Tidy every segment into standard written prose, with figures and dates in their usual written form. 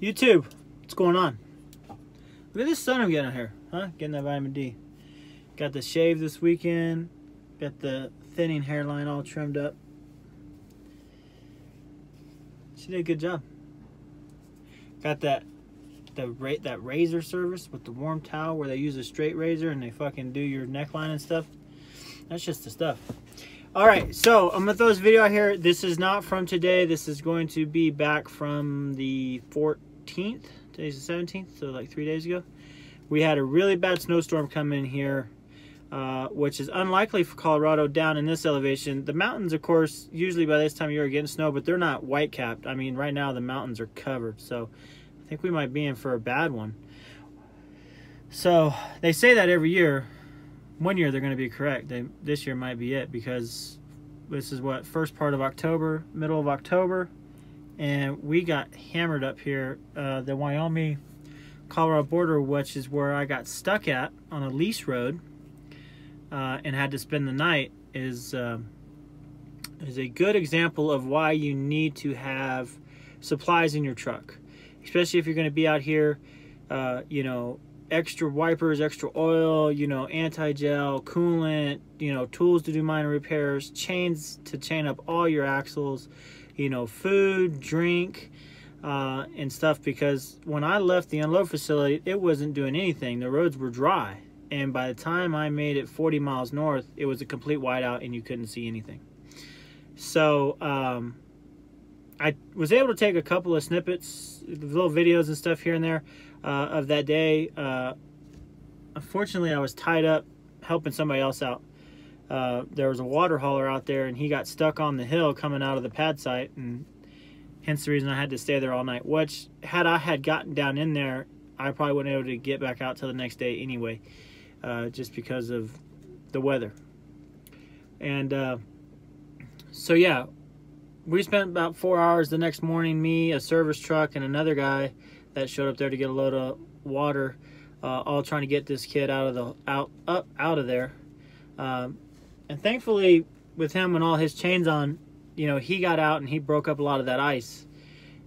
YouTube, what's going on? Look at this sun I'm getting out here, huh? Getting that vitamin D. Got the shave this weekend. Got the thinning hairline all trimmed up. She did a good job. Got that razor service with the warm towel where they use a straight razor and they fucking do your neckline and stuff. That's just the stuff. All right, so I'm gonna throw this video out here. This is not from today. This is going to be back from the 14th. Today's the 17th, so like 3 days ago. We had a really bad snowstorm come in here, which is unlikely for Colorado down in this elevation. The mountains, of course, usually by this time of year are getting snow, but they're not white capped. I mean, right now the mountains are covered, so I think we might be in for a bad one. So they say that every year. One year they're going to be correct. This year might be it, because this is what, first part of October, middle of October, and we got hammered up here. The Wyoming-Colorado border, which is where I got stuck at on a lease road and had to spend the night, is a good example of why you need to have supplies in your truck, especially if you're going to be out here, you know, extra wipers, extra oil, you know, anti-gel, coolant, you know, tools to do minor repairs, chains to chain up all your axles, you know, food, drink, and stuff, because when I left the unload facility, it wasn't doing anything. The roads were dry, and by the time I made it 40 miles north, it was a complete whiteout and you couldn't see anything. So I was able to take a couple of snippets, little videos and stuff here and there of that day. Unfortunately, I was tied up helping somebody else out. There was a water hauler out there, and he got stuck on the hill coming out of the pad site, and hence the reason I had to stay there all night. Which, had I had gotten down in there, I probably wouldn't be able to get back out till the next day anyway, just because of the weather. And so yeah, we spent about 4 hours the next morning, me, a service truck, and another guy that showed up there to get a load of water, all trying to get this kid out of there. And thankfully, with him and all his chains on, you know, he got out and he broke up a lot of that ice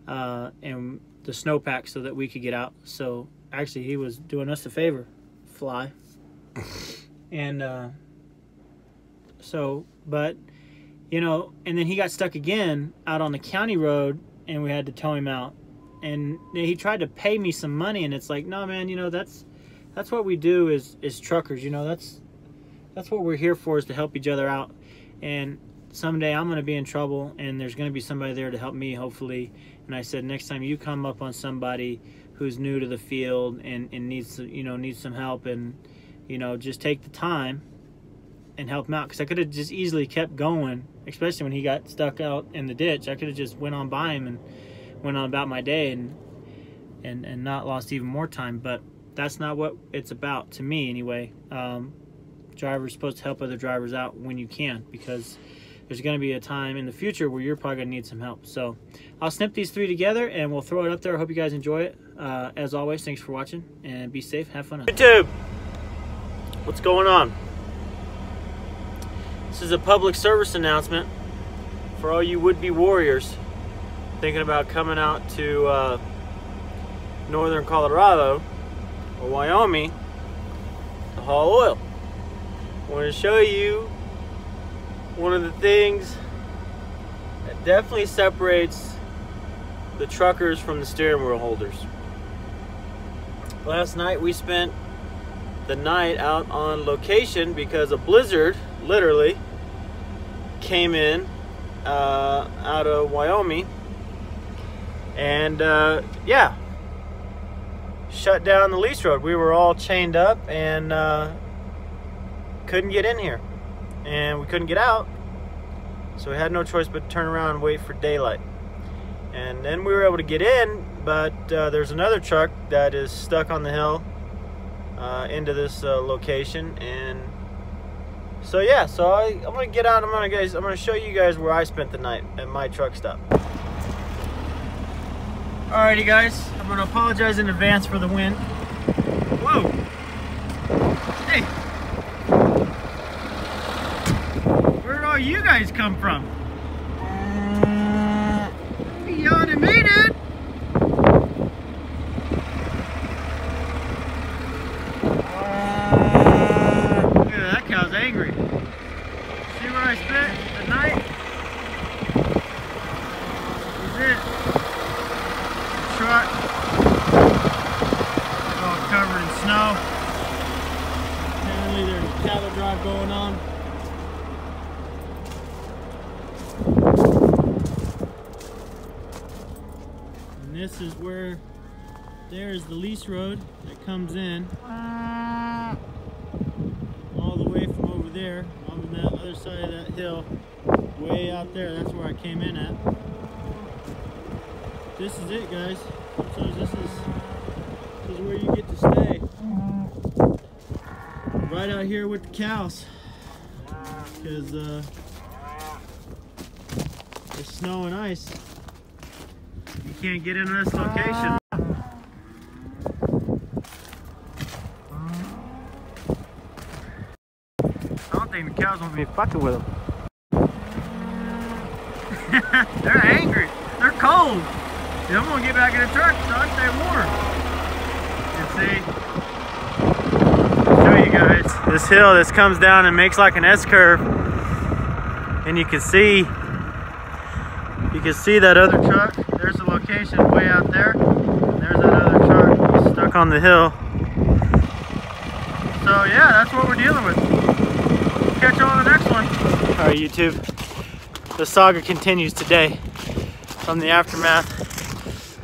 and the snowpack so that we could get out. So actually, he was doing us a favor, fly. And but you know, and then he got stuck again out on the county road, and we had to tow him out. And he tried to pay me some money, and it's like, no, man, you know, that's what we do as truckers. You know, that's what we're here for, is to help each other out. And someday I'm going to be in trouble, and there's going to be somebody there to help me, hopefully. And I said, next time you come up on somebody who's new to the field and needs some help, and you know, just take the time and help him out, because I could have just easily kept going, especially when he got stuck out in the ditch. I could have just went on by him and went on about my day and not lost even more time. But that's not what it's about, to me anyway. Drivers supposed to help other drivers out when you can, because there's going to be a time in the future where you're probably going to need some help. So I'll snip these three together and we'll throw it up there. I hope you guys enjoy it. As always, thanks for watching, and be safe, have fun. YouTube, what's going on? This is a public service announcement for all you would-be warriors thinking about coming out to northern Colorado or Wyoming to haul oil. I want to show you one of the things that definitely separates the truckers from the steering wheel holders. Last night we spent the night out on location because a blizzard literally came in out of Wyoming, and yeah, shut down the lease road. We were all chained up and couldn't get in here, and we couldn't get out, so we had no choice but to turn around and wait for daylight. And then we were able to get in, but there's another truck that is stuck on the hill into this location. And so yeah, so I'm gonna get out. I'm gonna show you guys where I spent the night at my truck stop. Alrighty guys, I'm gonna apologize in advance for the wind. Whoa! Hey! Where did all you guys come from? You ought to made it! it. Truck. All covered in snow. Apparently there's a cattle drive going on. And this is where, there's the lease road that comes in. All the way from over there, on that other side of that hill, way out there. That's where I came in at. This is it, guys. So this is where you get to stay. Right out here with the cows, because there's snow and ice. You can't get into this location. I don't think the cows want me fucking with them. They're angry. They're cold. I'm gonna get back in the truck so I stay warm. And see, I'll show you guys this hill. This comes down and makes like an S curve, and you can see that other truck. There's the location way out there. And there's that other truck stuck on the hill. So yeah, that's what we're dealing with. Catch you on the next one. All right, YouTube. The saga continues today from the aftermath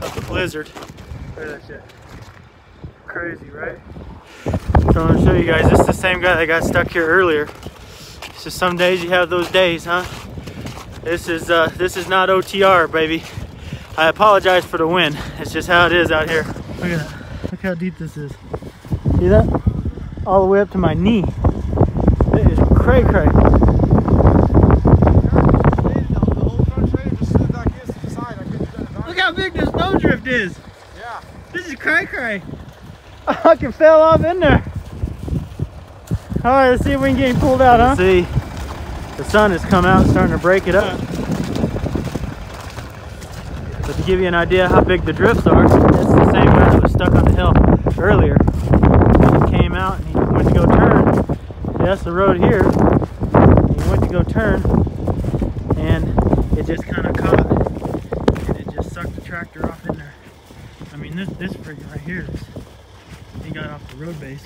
of the blizzard. Look at that shit. Crazy, right? So I'm gonna show you guys. This is the same guy that got stuck here earlier. So some days you have those days, huh? This is not OTR, baby. I apologize for the wind. It's just how it is out here. Look at that. Look how deep this is. See that? All the way up to my knee. It is cray cray. Look how big this snowdrift is. Yeah. This is cray cray. I fucking fell off in there. All right, let's see if we can get him pulled out, huh? See, the sun has come out, starting to break it up. But to give you an idea how big the drifts are, this is the same guy that was stuck on the hill earlier. He came out and he went to go turn. See, that's the road here. He went to go turn, and it just kind of caught, and it just sucked the tractor off in there. I mean, this friggin' right here, he got off the road base.